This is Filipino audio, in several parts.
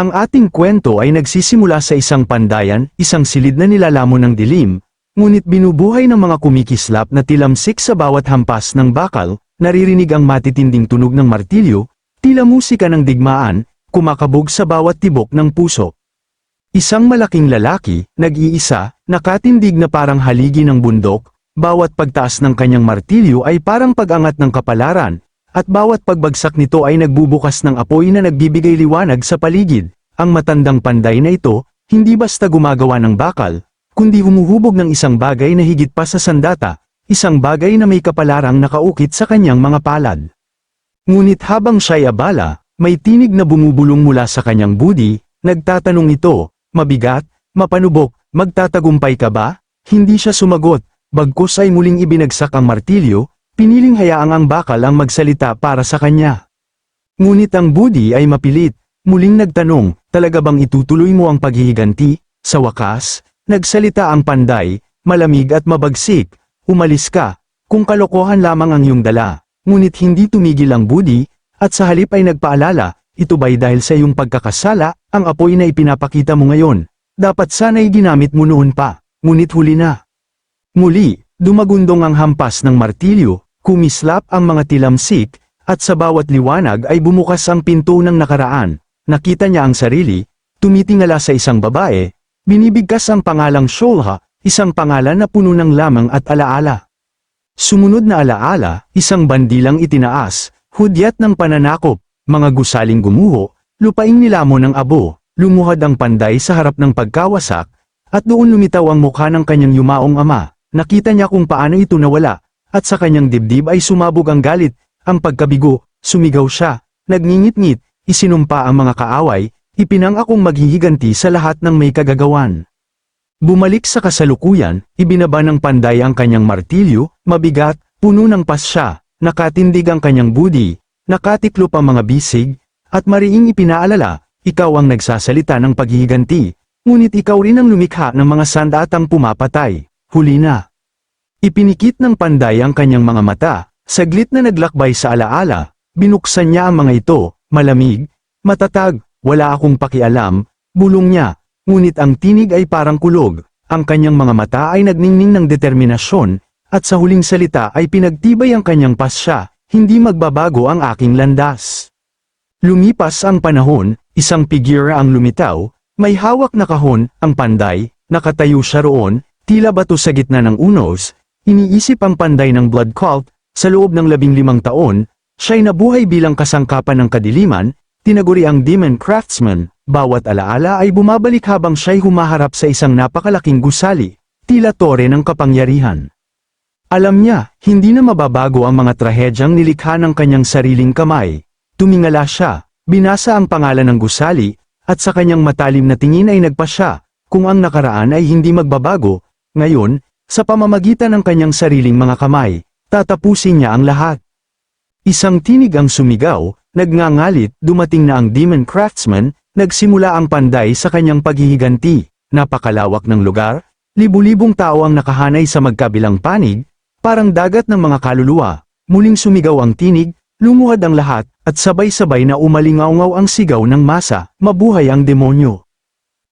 Ang ating kwento ay nagsisimula sa isang pandayan, isang silid na nilalamon ng dilim, ngunit binubuhay ng mga kumikislap na tilamsik sa bawat hampas ng bakal, naririnig ang matitinding tunog ng martilyo, tila musika ng digmaan, kumakabog sa bawat tibok ng puso. Isang malaking lalaki, nag-iisa, nakatindig na parang haligi ng bundok, bawat pagtaas ng kanyang martilyo ay parang pag-angat ng kapalaran, at bawat pagbagsak nito ay nagbubukas ng apoy na nagbibigay liwanag sa paligid. Ang matandang panday na ito, hindi basta gumagawa ng bakal, kundi humuhubog ng isang bagay na higit pa sa sandata, isang bagay na may kapalarang nakaukit sa kanyang mga palad. Ngunit habang siya'y abala, may tinig na bumubulong mula sa kanyang budi, nagtatanong ito, mabigat, mapanubok, magtatagumpay ka ba? Hindi siya sumagot, bagkus ay muling ibinagsak ang martilyo, piniling hayaang ang bakal ang magsalita para sa kanya. Ngunit ang budi ay mapilit, muling nagtanong, talaga bang itutuloy mo ang paghihiganti? Sa wakas, nagsalita ang panday, malamig at mabagsik, umalis ka, kung kalokohan lamang ang iyong dala. Ngunit hindi tumigil ang budi, at sa halip ay nagpaalala, ito ba'y dahil sa iyong pagkakasala, ang apoy na ipinapakita mo ngayon? Dapat sana'y ginamit mo noon pa, ngunit huli na. Muli, dumagundong ang hampas ng martilyo, kumislap ang mga tilamsik, at sa bawat liwanag ay bumukas ang pinto ng nakaraan. Nakita niya ang sarili, tumitingala sa isang babae, binibigkas ang pangalang Sholha, isang pangalan na puno ng lamang at alaala. Sumunod na alaala, isang bandilang itinaas, hudyat ng pananakop, mga gusaling gumuho, lupaing nilamon ng abo, lumuhad ang panday sa harap ng pagkawasak, at doon lumitaw ang mukha ng kanyang yumaong ama. Nakita niya kung paano ito nawala, at sa kanyang dibdib ay sumabog ang galit, ang pagkabigo, sumigaw siya, nagngingit-ngit, isinumpa ang mga kaaway, ipinangakong maghihiganti sa lahat ng may kagagawan. Bumalik sa kasalukuyan, ibinaba ng panday ang kanyang martilyo, mabigat, puno ng pasya, nakatindig ang kanyang budi, nakatiklop ang mga bisig, at mariing ipinaalala, ikaw ang nagsasalita ng paghihiganti, ngunit ikaw rin ang lumikha ng mga sandatang pumapatay. Huli na. Ipinikit ng panday ang kanyang mga mata, saglit na naglakbay sa alaala, binuksan niya ang mga ito, malamig, matatag, wala akong pakialam, bulong niya, ngunit ang tinig ay parang kulog, ang kanyang mga mata ay nagningning ng determinasyon, at sa huling salita ay pinagtibay ang kanyang pasya, hindi magbabago ang aking landas. Lumipas ang panahon, isang figura ang lumitaw, may hawak na kahon, ang panday, nakatayo siya roon, tila bato sa gitna ng unos, iniisip ang panday ng blood cult, sa loob ng 15 taon, siya'y nabuhay bilang kasangkapan ng kadiliman, tinaguri ang demon craftsman, bawat alaala ay bumabalik habang siya'y humaharap sa isang napakalaking gusali, tila tore ng kapangyarihan. Alam niya, hindi na mababago ang mga trahedyang nilikha ng kanyang sariling kamay. Tumingala siya, binasa ang pangalan ng gusali, at sa kanyang matalim na tingin ay nagpasya, kung ang nakaraan ay hindi magbabago, ngayon, sa pamamagitan ng kanyang sariling mga kamay, tatapusin niya ang lahat. Isang tinig ang sumigaw, nagngangalit, dumating na ang demon craftsman, nagsimula ang panday sa kanyang paghihiganti. Napakalawak ng lugar, libu-libong tao ang nakahanay sa magkabilang panig, parang dagat ng mga kaluluwa. Muling sumigaw ang tinig, lumuhad ang lahat, at sabay-sabay na umalingaw-ngaw ang sigaw ng masa, mabuhay ang demonyo.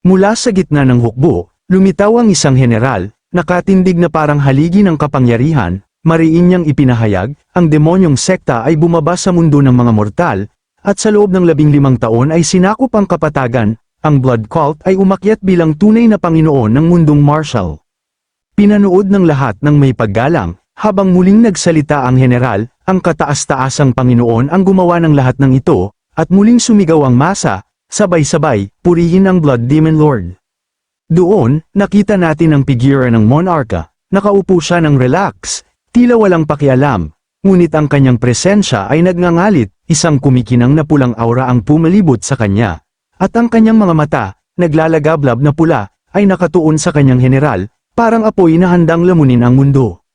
Mula sa gitna ng hukbo, lumitaw ang isang general, nakatindig na parang haligi ng kapangyarihan, mariin niyang ipinahayag, ang demonyong sekta ay bumaba sa mundo ng mga mortal, at sa loob ng 15 taon ay sinakop ang kapatagan, ang blood cult ay umakyat bilang tunay na Panginoon ng mundong martial. Pinanood ng lahat ng may paggalang, habang muling nagsalita ang general, ang kataas-taasang Panginoon ang gumawa ng lahat ng ito, at muling sumigaw ang masa, sabay-sabay, purihin ang Blood Demon Lord. Doon, nakita natin ang figura ng monarka, nakaupo siya ng relax, tila walang pakialam, ngunit ang kanyang presensya ay nagngangalit, isang kumikinang na pulang aura ang pumalibot sa kanya, at ang kanyang mga mata, naglalagablab na pula, ay nakatuon sa kanyang general, parang apoy na handang lamunin ang mundo.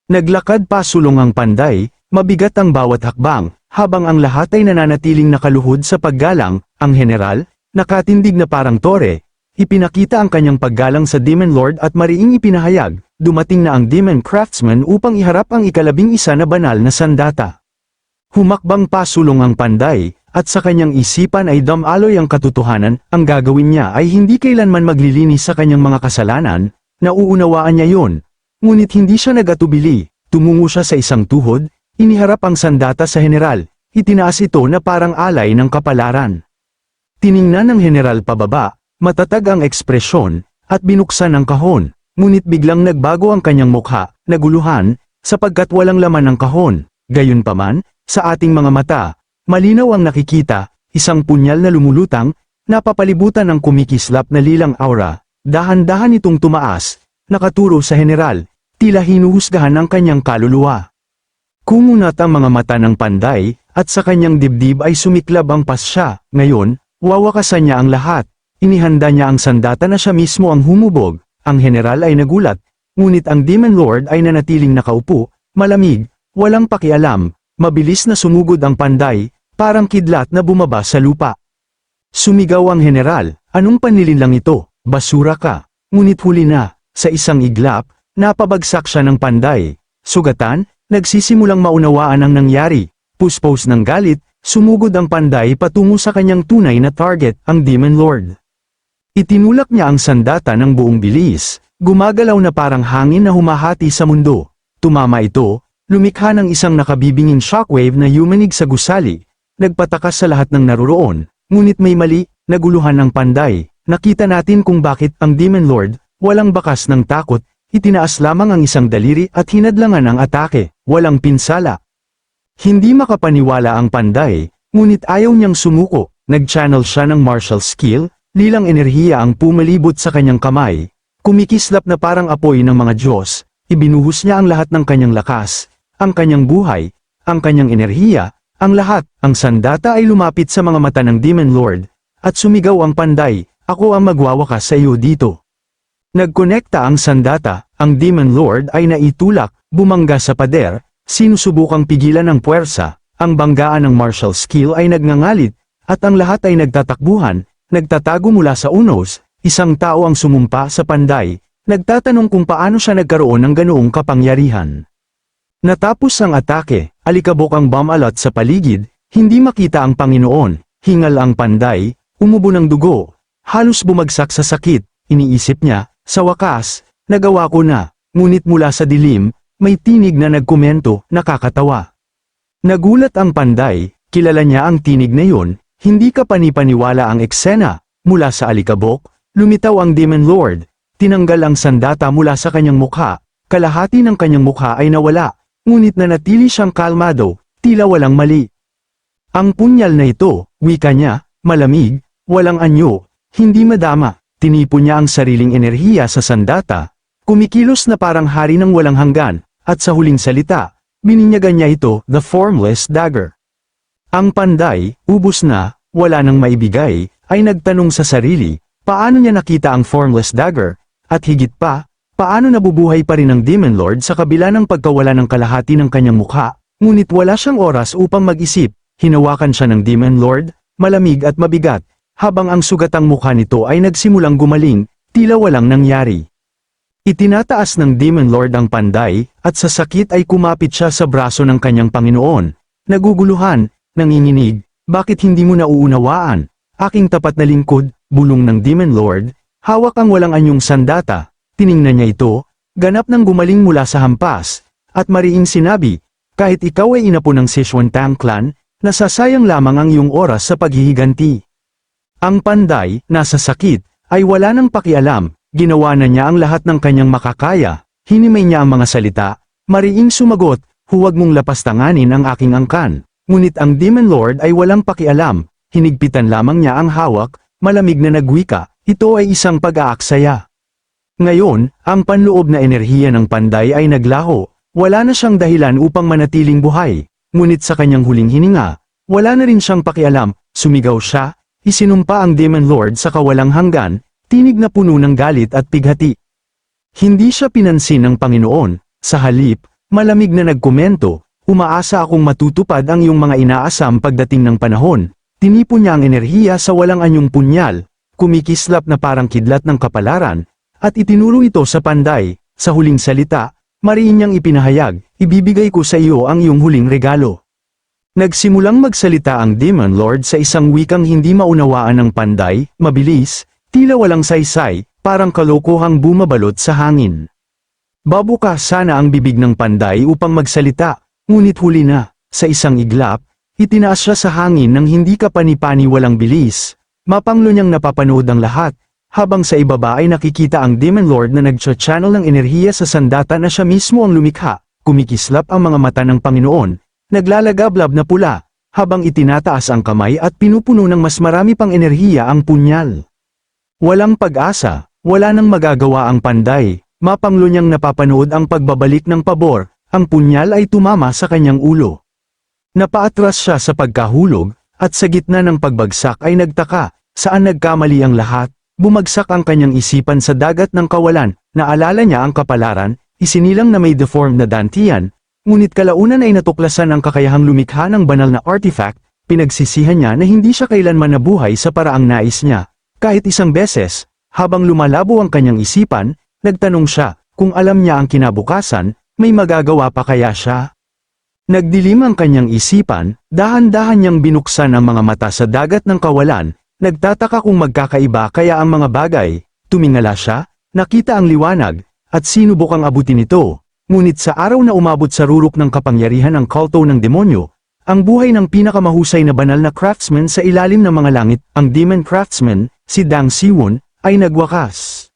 Naglakad pasulong ang panday, mabigat ang bawat hakbang, habang ang lahat ay nananatiling nakaluhod sa paggalang, ang general, nakatindig na parang tore, ipinakita ang kanyang paggalang sa Demon Lord at mariing ipinahayag, dumating na ang Demon Craftsman upang iharap ang 11 na banal na sandata. Humakbang pasulong ang panday, at sa kanyang isipan ay damaloy ang katotohanan, ang gagawin niya ay hindi kailanman maglilinis sa kanyang mga kasalanan, nauunawaan niya yon. Ngunit hindi siya nag-atubili, tumungo siya sa isang tuhod, iniharap ang sandata sa general, itinaas ito na parang alay ng kapalaran. Tiningnan ng general pababa, matatag ang ekspresyon, at binuksan ang kahon, ngunit biglang nagbago ang kanyang mukha, naguluhan, sapagkat walang laman ng kahon. Gayunpaman, sa ating mga mata, malinaw ang nakikita, isang punyal na lumulutang, napapalibutan ng kumikislap na lilang aura, dahan-dahan itong tumaas, nakaturo sa general, tila hinuhusgahan ang kanyang kaluluwa. Kumunat ang mga mata ng Panday, at sa kanyang dibdib ay sumiklab ang pasya. Ngayon, wawakasan niya ang lahat. Inihanda niya ang sandata na siya mismo ang humubog. Ang general ay nagulat, ngunit ang Demon Lord ay nanatiling nakaupo, malamig, walang pakialam, mabilis na sumugod ang Panday, parang kidlat na bumaba sa lupa. Sumigaw ang general, anong panlilinlang ito, basura ka. Ngunit huli na, sa isang iglap, napabagsak siya ng Panday. Sugatan, nagsisimulang maunawaan ang nangyari. Puspos ng galit, sumugod ang Panday patungo sa kanyang tunay na target, ang Demon Lord. Itinulak niya ang sandata ng buong bilis, gumagalaw na parang hangin na humahati sa mundo. Tumama ito, lumikha ng isang nakabibinging shockwave na yumanig sa gusali, nagpatakas sa lahat ng naroroon, ngunit may mali, naguluhan ng Panday. Nakita natin kung bakit ang Demon Lord, walang bakas ng takot, itinaas lamang ang isang daliri at hinadlangan ang atake, walang pinsala. Hindi makapaniwala ang Panday, ngunit ayaw niyang sumuko, nag-channel siya ng martial skill, lilang enerhiya ang pumalibot sa kanyang kamay, kumikislap na parang apoy ng mga Diyos, ibinuhos niya ang lahat ng kanyang lakas, ang kanyang buhay, ang kanyang enerhiya, ang lahat, ang sandata ay lumapit sa mga mata ng Demon Lord, at sumigaw ang Panday, ako ang magwawakas sa iyo dito. Nagkonekta ang sandata, ang Demon Lord ay naitulak, bumangga sa pader, sinusubukang pigilan ng puwersa, ang banggaan ng martial skill ay nagngangalit, at ang lahat ay nagtatakbuhan, nagtatago mula sa unos, isang tao ang sumumpa sa Panday, nagtatanong kung paano siya nagkaroon ng ganoong kapangyarihan. Natapos ang atake, alikabok ang bomb-alot sa paligid, hindi makita ang Panginoon, hingal ang Panday, umubo ng dugo, halos bumagsak sa sakit, iniisip niya, sa wakas, nagawa ko na, ngunit mula sa dilim, may tinig na nagkomento, nakakatawa. Nagulat ang Panday, kilala niya ang tinig na yun, hindi ka panipaniwala ang eksena, mula sa alikabok, lumitaw ang Demon Lord, tinanggal ang sandata mula sa kanyang mukha, kalahati ng kanyang mukha ay nawala, ngunit nanatili siyang kalmado, tila walang mali. Ang punyal na ito, wika niya, malamig, walang anyo, hindi madama, tinipon niya ang sariling enerhiya sa sandata, kumikilos na parang hari ng walang hanggan, at sa huling salita, bininyagan niya ito, the Formless Dagger. Ang Panday, ubos na, wala nang maibigay, ay nagtanong sa sarili, paano niya nakita ang Formless Dagger, at higit pa, paano nabubuhay pa rin ang Demon Lord sa kabila ng pagkawala ng kalahati ng kanyang mukha, ngunit wala siyang oras upang mag-isip, hinawakan siya ng Demon Lord, malamig at mabigat, habang ang sugatang mukha nito ay nagsimulang gumaling, tila walang nangyari. Itinataas ng Demon Lord ang Panday, at sa sakit ay kumapit siya sa braso ng kanyang Panginoon, naguguluhan, nanginginig, bakit hindi mo nauunawaan? Aking tapat na lingkod, bulong ng Demon Lord, hawak ang walang anyong sandata, tiningnan niya ito, ganap nang gumaling mula sa hampas, at mariing sinabi, kahit ikaw ay inapo ng Sichuan-Tang clan, nasasayang lamang ang iyong oras sa paghihiganti. Ang Panday, nasa sakit, ay wala nang pakialam, ginawa na niya ang lahat ng kanyang makakaya, hinimay niya ang mga salita, mariing sumagot, huwag mong lapastanganin ang aking angkan. Ngunit ang Demon Lord ay walang pakialam, hinigpitan lamang niya ang hawak, malamig na nagwika, ito ay isang pag-aaksaya. Ngayon, ang panloob na enerhiya ng Panday ay naglaho, wala na siyang dahilan upang manatiling buhay, ngunit sa kanyang huling hininga, wala na rin siyang pakialam, sumigaw siya, isinumpa ang Demon Lord sa kawalang hanggan, tinig na puno ng galit at pighati. Hindi siya pinansin ng Panginoon, sa halip, malamig na nagkomento, umaasa akong matutupad ang iyong mga inaasam pagdating ng panahon. Tinipon niya ang enerhiya sa walang anyong punyal, kumikislap na parang kidlat ng kapalaran, at itinuro ito sa Panday, sa huling salita, mariin niyang ipinahayag, ibibigay ko sa iyo ang iyong huling regalo. Nagsimulang magsalita ang Demon Lord sa isang wikang hindi maunawaan ng Panday, mabilis, tila walang saysay, parang kalokohang bumabalot sa hangin. Babuka sana ang bibig ng Panday upang magsalita, ngunit huli na, sa isang iglap, itinaas siya sa hangin ng hindi kapani-pani walang bilis, mapanglo niyang napapanood ang lahat, habang sa ibaba ay nakikita ang Demon Lord na nagcha-channel ng enerhiya sa sandata na siya mismo ang lumikha, kumikislap ang mga mata ng Panginoon, naglalagablab na pula, habang itinataas ang kamay at pinupuno ng mas marami pang enerhiya ang punyal. Walang pag-asa, wala nang magagawa ang Panday, mapanglo niyang napapanood ang pagbabalik ng pabor, ang punyal ay tumama sa kanyang ulo. Napaatras siya sa pagkahulog, at sa gitna ng pagbagsak ay nagtaka, saan nagkamali ang lahat, bumagsak ang kanyang isipan sa dagat ng kawalan, naalala niya ang kapalaran, isinilang na may deformed na dantian, ngunit kalaunan ay natuklasan ang kakayahang lumikha ng banal na artifact, pinagsisihan niya na hindi siya kailanman nabuhay sa paraang nais niya. Kahit isang beses, habang lumalabo ang kanyang isipan, nagtanong siya, kung alam niya ang kinabukasan, may magagawa pa kaya siya? Nagdilim ang kanyang isipan, dahan-dahan niyang binuksan ang mga mata sa dagat ng kawalan, nagtataka kung magkakaiba kaya ang mga bagay, tumingala siya, nakita ang liwanag, at sinubukang abutin ito. Ngunit sa araw na umabot sa rurok ng kapangyarihan ng kulto ng demonyo, ang buhay ng pinakamahusay na banal na craftsman sa ilalim ng mga langit, ang demon craftsman, si Dang Siwon, ay nagwakas.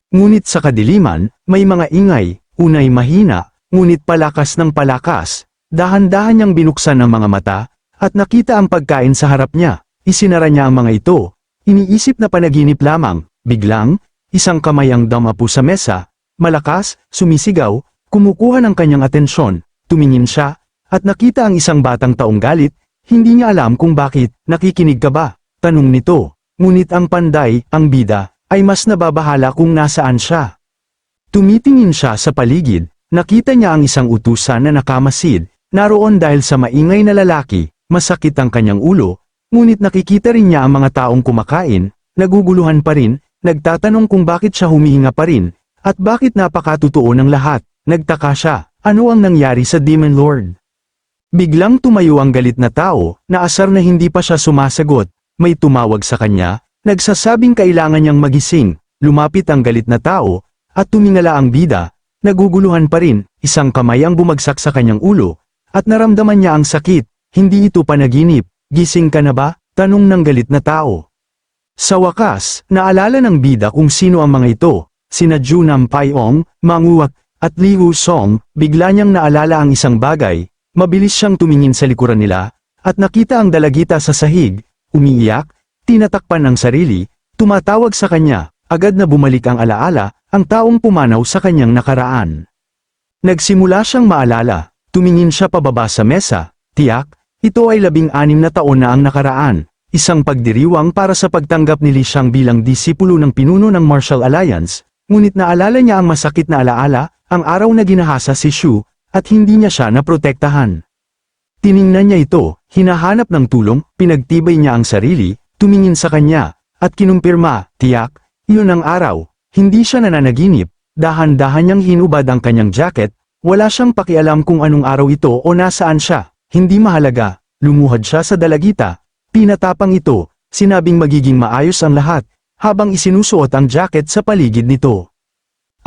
Ngunit sa kadiliman, may mga ingay, unay mahina, ngunit palakas ng palakas, dahan-dahan niyang binuksan ang mga mata, at nakita ang pagkain sa harap niya, isinara niya ang mga ito, iniisip na panaginip lamang, biglang, isang kamay ang damapu sa mesa, malakas, sumisigaw, kumukuha ng kanyang atensyon, tumingin siya, at nakita ang isang batang taong galit, hindi niya alam kung bakit, nakikinig ka ba? Tanong nito, ngunit ang Panday, ang bida, ay mas nababahala kung nasaan siya. Tumitingin siya sa paligid, nakita niya ang isang utusan na nakamasid, naroon dahil sa maingay na lalaki, masakit ang kanyang ulo, ngunit nakikita rin niya ang mga taong kumakain, naguguluhan pa rin, nagtatanong kung bakit siya humihinga pa rin, at bakit napakatotoo ng lahat. Nagtaka siya, ano ang nangyari sa Demon Lord? Biglang tumayo ang galit na tao, naasar na hindi pa siya sumasagot, may tumawag sa kanya, nagsasabing kailangan niyang magising, lumapit ang galit na tao, at tumingala ang bida, naguguluhan pa rin, isang kamay ang bumagsak sa kanyang ulo, at naramdaman niya ang sakit, hindi ito panaginip, gising ka na ba? Tanong ng galit na tao. Sa wakas, naalala ng bida kung sino ang mga ito, sina Junam Paiong, Manguwak, at Liu Song, bigla niyang naalala ang isang bagay, mabilis siyang tumingin sa likuran nila, at nakita ang dalagita sa sahig, umiiyak, tinatakpan ang sarili, tumatawag sa kanya, agad na bumalik ang alaala, ang taong pumanaw sa kanyang nakaraan. Nagsimula siyang maalala, tumingin siya pababa sa mesa, tiyak, ito ay 16 na taon na ang nakaraan, isang pagdiriwang para sa pagtanggap ni Li Xiang bilang disipulo ng pinuno ng Martial Alliance, ngunit naalala niya ang masakit na alaala, ang araw na ginahasa si Shu, at hindi niya siya naprotektahan. Tiningnan niya ito, hinahanap ng tulong, pinagtibay niya ang sarili, tumingin sa kanya, at kinumpirma, tiyak, iyon ang araw, hindi siya nananaginip, dahan-dahan niyang hinubad ang kanyang jacket, wala siyang pakialam kung anong araw ito o nasaan siya, hindi mahalaga, lumuhad siya sa dalagita, pinatapang ito, sinabing magiging maayos ang lahat, habang isinusuot ang jacket sa paligid nito.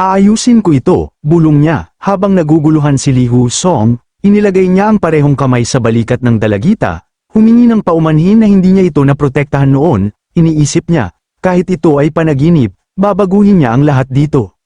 Aayusin ko ito, bulong niya, habang naguguluhan si Li Hu Song, inilagay niya ang parehong kamay sa balikat ng dalagita, humingi ng paumanhin na hindi niya ito naprotektahan noon, iniisip niya, kahit ito ay panaginip, babaguhin niya ang lahat dito.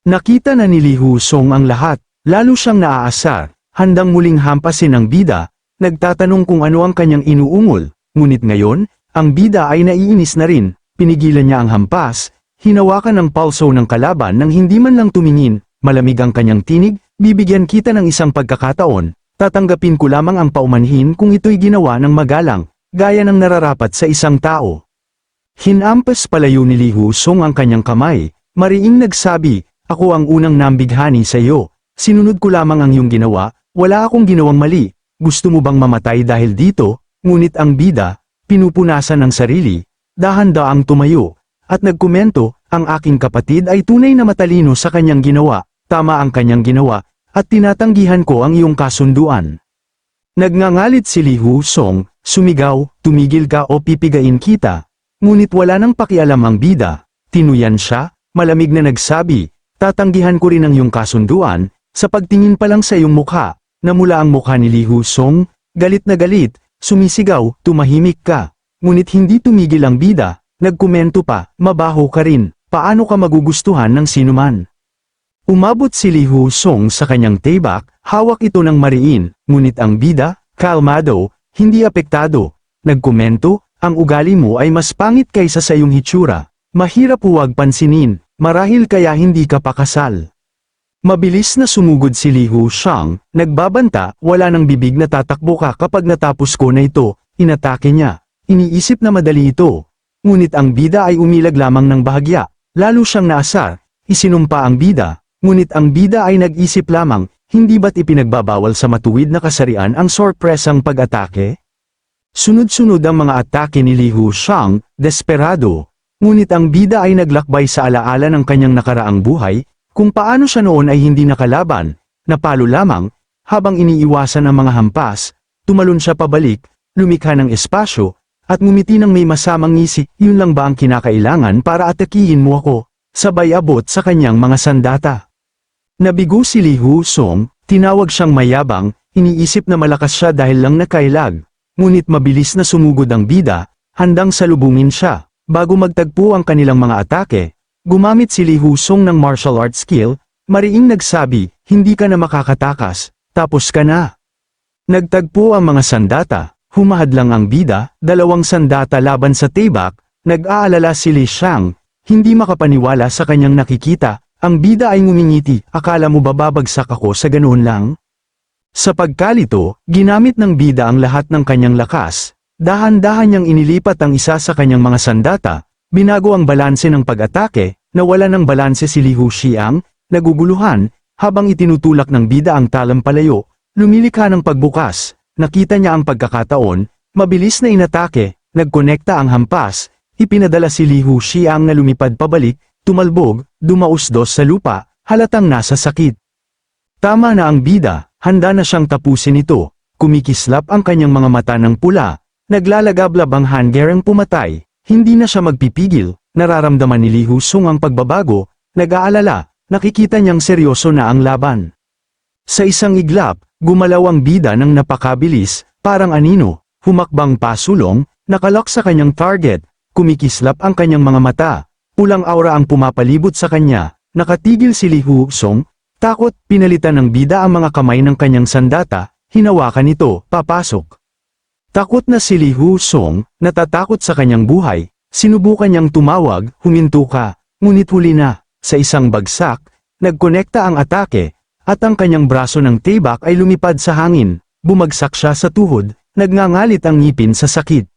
Nakita na ni Li Hu Song ang lahat, lalo siyang naaasar, handang muling hampasin ang bida, nagtatanong kung ano ang kanyang inuungol, ngunit ngayon, ang bida ay naiinis na rin, pinigilan niya ang hampas, hinawakan ng palso ng kalaban nang hindi man lang tumingin, malamig ang kanyang tinig, bibigyan kita ng isang pagkakataon, tatanggapin ko lamang ang paumanhin kung ito'y ginawa ng magalang, gaya ng nararapat sa isang tao. Hinampas palayo ni Li Hu Song ang kanyang kamay, mariing nagsabi, ako ang unang nambighani sa iyo, sinunod ko lamang ang iyong ginawa, wala akong ginawang mali, gusto mo bang mamatay dahil dito? Ngunit ang bida, pinupunasan ng sarili, dahan-daang tumayo, at nagkomento, ang aking kapatid ay tunay na matalino sa kanyang ginawa, tama ang kanyang ginawa, at tinatanggihan ko ang iyong kasunduan. Nagngangalit si Li Husong, sumigaw, tumigil ka o pipigain kita. Ngunit wala nang pakialam ang bida. Tinuyan siya, malamig na nagsabi, tatanggihan ko rin ang iyong kasunduan, sa pagtingin pa lang sa iyong mukha. Namula ang mukha ni Li Husong, galit na galit, sumisigaw, tumahimik ka. Ngunit hindi tumigil ang bida, nagkomento pa, mabaho ka rin, paano ka magugustuhan ng sinuman? Umabot si Li Husong sa kanyang tebak, hawak ito ng mariin, ngunit ang bida, kalmado, hindi apektado. Nagkomento, ang ugali mo ay mas pangit kaysa sa iyong hitsura. Mahirap huwag pansinin, marahil kaya hindi ka pakasal. Mabilis na sumugod si Li Husong, nagbabanta, wala nang bibig na tatakbo ka kapag natapos ko na ito, inatake niya. Iniisip na madali ito. Ngunit ang bida ay umilag lamang ng bahagya, lalo siyang naasar, isinumpa ang bida. Ngunit ang bida ay nag-isip lamang, hindi ba't ipinagbabawal sa matuwid na kasarian ang sorpresang pag-atake? Sunod-sunod ang mga atake ni Li Husong, desperado. Ngunit ang bida ay naglakbay sa alaala ng kanyang nakaraang buhay, kung paano siya noon ay hindi nakalaban, napalo lamang, habang iniiwasan ang mga hampas, tumalon siya pabalik, lumikha ng espasyo, at ngumiti ng may masamang ngisi, yun lang ba ang kinakailangan para atakihin mo ako? Sabay abot sa kanyang mga sandata. Nabigo si Li Husong, tinawag siyang mayabang, iniisip na malakas siya dahil lang nakailag. Ngunit mabilis na sumugod ang bida, handang salubungin siya. Bago magtagpo ang kanilang mga atake, gumamit si Li Husong ng martial arts skill, mariing nagsabi, hindi ka na makakatakas, tapos ka na. Nagtagpo ang mga sandata, humahadlang ang bida, dalawang sandata laban sa tebak, nag-aalala si Li Xiang, hindi makapaniwala sa kanyang nakikita. Ang bida ay ngumingiti, akala mo ba babagsak ako sa ganoon lang? Sa pagkalito, ginamit ng bida ang lahat ng kanyang lakas. Dahan-dahan niyang inilipat ang isa sa kanyang mga sandata, binago ang balanse ng pag-atake, nawala ng balanse si Li Hushiang, naguguluhan, habang itinutulak ng bida ang talampalayo, lumilikha ng pagbukas, nakita niya ang pagkakataon, mabilis na inatake, nagkonekta ang hampas, ipinadala si Li Hushiang na lumipad pabalik, tumalbog, dumausdos sa lupa, halatang nasa sakit. Tama na ang bida, handa na siyang tapusin ito, kumikislap ang kanyang mga mata ng pula, naglalagablab ang hanggerang pumatay, hindi na siya magpipigil, nararamdaman ni Li Husong ang pagbabago, nag-aalala, nakikita niyang seryoso na ang laban. Sa isang iglap, gumalaw ang bida ng napakabilis, parang anino, humakbang pasulong, nakalok sa kanyang target, kumikislap ang kanyang mga mata. Pulang aura ang pumapalibot sa kanya, nakatigil si Li Husong, takot, pinalitan ng bida ang mga kamay ng kanyang sandata, hinawakan ito, papasok. Takot na si Li Husong, natatakot sa kanyang buhay, sinubukan niyang tumawag, huminto ka, ngunit huli na, sa isang bagsak, nagkonekta ang atake, at ang kanyang braso ng tebak ay lumipad sa hangin, bumagsak siya sa tuhod, nagngangalit ang ngipin sa sakit.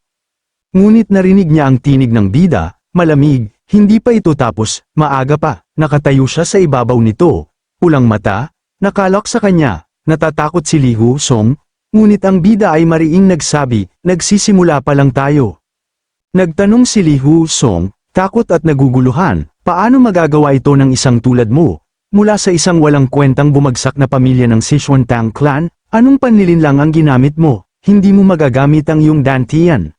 Ngunit narinig niya ang tinig ng bida, malamig. Hindi pa ito tapos, maaga pa, nakatayo siya sa ibabaw nito. Pulang mata, nakalok sa kanya, natatakot si Li Husong, ngunit ang bida ay mariing nagsabi, nagsisimula pa lang tayo. Nagtanong si Li Husong, takot at naguguluhan, paano magagawa ito ng isang tulad mo? Mula sa isang walang kwentang bumagsak na pamilya ng Sichuan-Tang clan, anong panlilinlang ang ginamit mo? Hindi mo magagamit ang iyong dantian.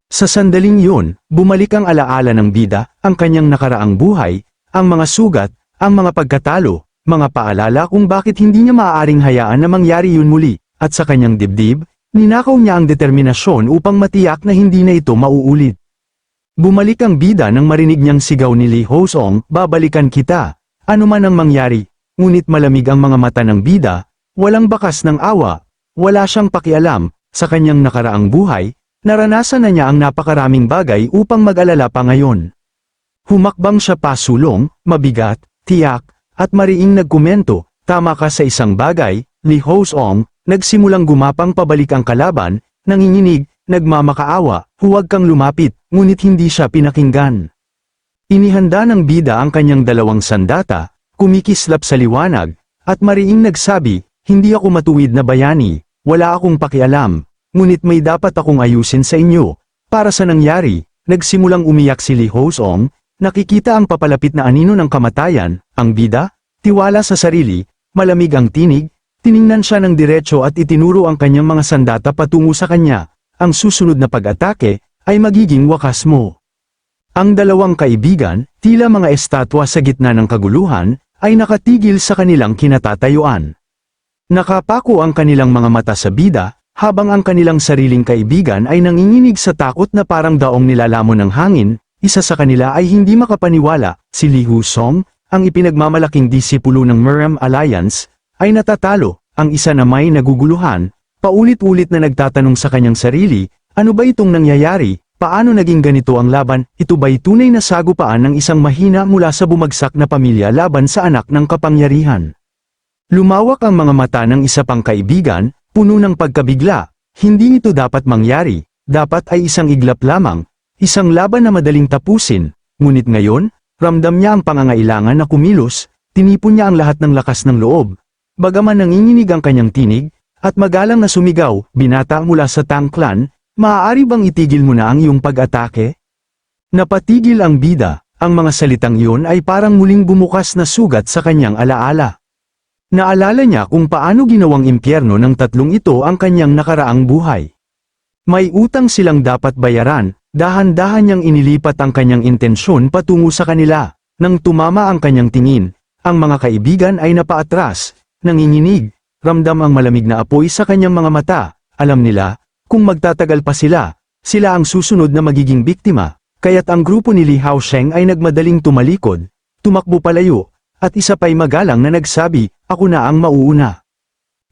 Sa sandaling yun, bumalik ang alaala ng bida, ang kanyang nakaraang buhay, ang mga sugat, ang mga pagkatalo, mga paalala kung bakit hindi niya maaaring hayaan na mangyari yun muli, at sa kanyang dibdib, ninakaw niya ang determinasyon upang matiyak na hindi na ito mauulit. Bumalik ang bida nang marinig niyang sigaw ni Li Husong, babalikan kita, ano man ang mangyari, ngunit malamig ang mga mata ng bida, walang bakas ng awa, wala siyang pakialam, sa kanyang nakaraang buhay, naranasan na niya ang napakaraming bagay upang mag-alala pa ngayon. Humakbang siya pasulong, mabigat, tiyak, at mariing nagkomento, tama ka sa isang bagay, Li Husong, nagsimulang gumapang pabalik ang kalaban, nanginginig, nagmamakaawa, huwag kang lumapit, ngunit hindi siya pinakinggan. Inihanda ng bida ang kanyang dalawang sandata, kumikislap sa liwanag, at mariing nagsabi, hindi ako matuwid na bayani, wala akong pakialam. Ngunit may dapat akong ayusin sa inyo. Para sa nangyari, nagsimulang umiyak si Li Husong, nakikita ang papalapit na anino ng kamatayan, ang bida, tiwala sa sarili, malamig ang tinig, Tiningnan siya ng diretso at itinuro ang kanyang mga sandata patungo sa kanya. Ang susunod na pag-atake ay magiging wakas mo. Ang dalawang kaibigan, tila mga estatwa sa gitna ng kaguluhan, ay nakatigil sa kanilang kinatatayuan. Nakapako ang kanilang mga mata sa bida, habang ang kanilang sariling kaibigan ay nanginginig sa takot na parang daong nilalamon ng hangin. Isa sa kanila ay hindi makapaniwala, si Li Husong, ang ipinagmamalaking disipulo ng Murem Alliance, ay natatalo. Ang isa na may naguguluhan, paulit-ulit na nagtatanong sa kanyang sarili, ano ba itong nangyayari, paano naging ganito ang laban, ito ba'y tunay na sagupaan ng isang mahina mula sa bumagsak na pamilya laban sa anak ng kapangyarihan. Lumawak ang mga mata ng isa pang kaibigan, puno ng pagkabigla, hindi ito dapat mangyari, dapat ay isang iglap lamang, isang laban na madaling tapusin, ngunit ngayon, ramdam niya ang pangangailangan na kumilos, tinipon niya ang lahat ng lakas ng loob. Bagaman nanginginig ang kanyang tinig, at magalang na sumigaw, binata mula sa Tang Clan, maaari bang itigil mo na ang iyong pag-atake? Napatigil ang bida, ang mga salitang iyon ay parang muling bumukas na sugat sa kanyang alaala. Naalala niya kung paano ginawang impyerno ng tatlong ito ang kanyang nakaraang buhay. May utang silang dapat bayaran, dahan-dahan niyang inilipat ang kanyang intensyon patungo sa kanila. Nang tumama ang kanyang tingin, ang mga kaibigan ay napaatras. Nanginginig, ramdam ang malamig na apoy sa kanyang mga mata, alam nila, kung magtatagal pa sila ang susunod na magiging biktima, kaya't ang grupo ni Li Haosheng ay nagmadaling tumalikod, tumakbo palayo, at isa pa'y magalang na nagsabi, ako na ang mauuna.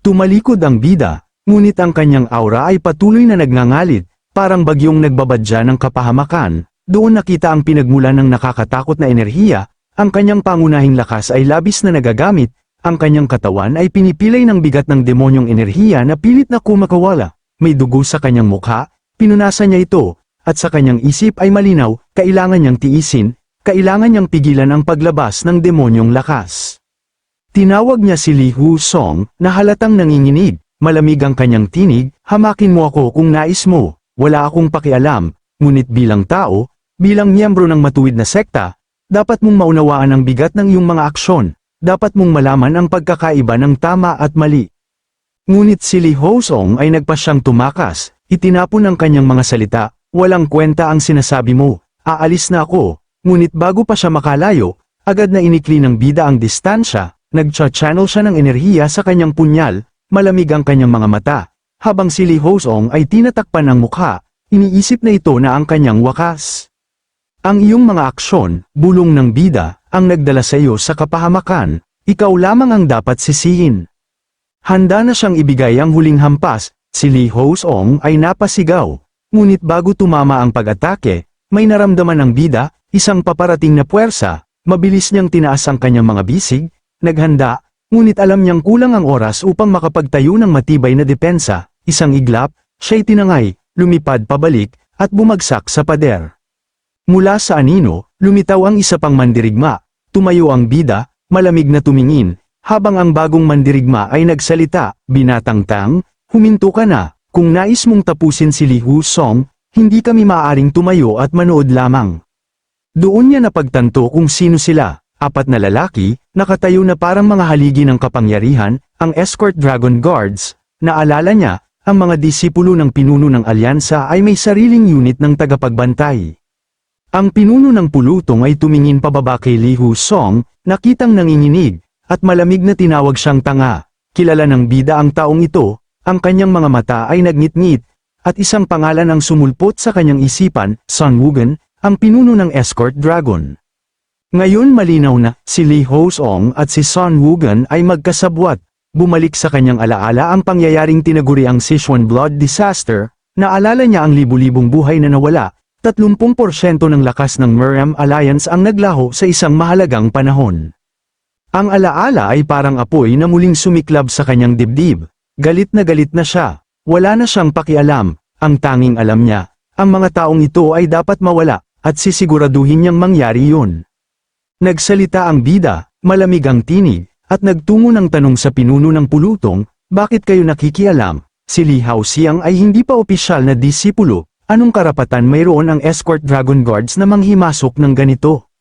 Tumalikod ang bida, ngunit ang kanyang aura ay patuloy na nagngangalit, parang bagyong nagbabadya ng kapahamakan, doon nakita ang pinagmulan ng nakakatakot na enerhiya, ang kanyang pangunahing lakas ay labis na nagagamit, ang kanyang katawan ay pinipilay ng bigat ng demonyong enerhiya na pilit na kumakawala. May dugo sa kanyang mukha, pinunasan niya ito, at sa kanyang isip ay malinaw, kailangan niyang tiisin, kailangan niyang pigilan ang paglabas ng demonyong lakas. Tinawag niya si Li Husong, na halatang nanginginig, malamig ang kanyang tinig, hamakin mo ako kung nais mo, wala akong pakialam, ngunit bilang tao, bilang miyembro ng matuwid na sekta, dapat mong maunawaan ang bigat ng iyong mga aksyon. Dapat mong malaman ang pagkakaiba ng tama at mali. Ngunit si Li Husong ay nagpasyang tumakas, itinapon ang kanyang mga salita, walang kwenta ang sinasabi mo, aalis na ako, ngunit bago pa siya makalayo, agad na inikli ng bida ang distansya, nagcha-channel siya ng enerhiya sa kanyang punyal, malamig ang kanyang mga mata, habang si Li Husong ay tinatakpan ng mukha, iniisip na ito na ang kanyang wakas. Ang iyong mga aksyon, bulong ng bida, ang nagdala sa iyo sa kapahamakan, ikaw lamang ang dapat sisihin. Handa na siyang ibigay ang huling hampas, si Li Husong ay napasigaw, ngunit bago tumama ang pag-atake, may naramdaman ng bida, isang paparating na puwersa, mabilis niyang tinaas ang kanyang mga bisig, naghanda, ngunit alam niyang kulang ang oras upang makapagtayo ng matibay na depensa, isang iglap, siya'y tinangay, lumipad pabalik, at bumagsak sa pader. Mula sa anino, lumitaw ang isa pang mandirigma, tumayo ang bida, malamig na tumingin, habang ang bagong mandirigma ay nagsalita, binatang Tang, huminto ka na, kung nais mong tapusin si Li Husong, hindi kami maaaring tumayo at manood lamang. Doon niya napagtanto kung sino sila, apat na lalaki, nakatayo na parang mga haligi ng kapangyarihan, ang escort Dragon Guards, naalala niya, ang mga disipulo ng pinuno ng alyansa ay may sariling unit ng tagapagbantay. Ang pinuno ng pulutong ay tumingin pababa kay Li Husong, nakitang nanginginig, at malamig na tinawag siyang tanga. Kilala ng bida ang taong ito, ang kanyang mga mata ay nagnitngit, at isang pangalan ang sumulpot sa kanyang isipan, Sun Wugen, ang pinuno ng escort dragon. Ngayon malinaw na, si Li Husong at si Sun Wugen ay magkasabwat, bumalik sa kanyang alaala ang pangyayaring tinaguri ang Sichuan Blood Disaster, naalala niya ang libu-libong buhay na nawala, 30% ng lakas ng Murem Alliance ang naglaho sa isang mahalagang panahon. Ang alaala ay parang apoy na muling sumiklab sa kanyang dibdib. Galit na siya. Wala na siyang pakialam. Ang tanging alam niya, ang mga taong ito ay dapat mawala, at sisiguraduhin niyang mangyari yun. Nagsalita ang bida, malamig ang tinig, at nagtungo ng tanong sa pinuno ng pulutong, bakit kayo nakikialam? Si Li Haoxiang ay hindi pa opisyal na disipulo. Anong karapatan mayroon ang escort Dragon Guards na manghimasok ng ganito?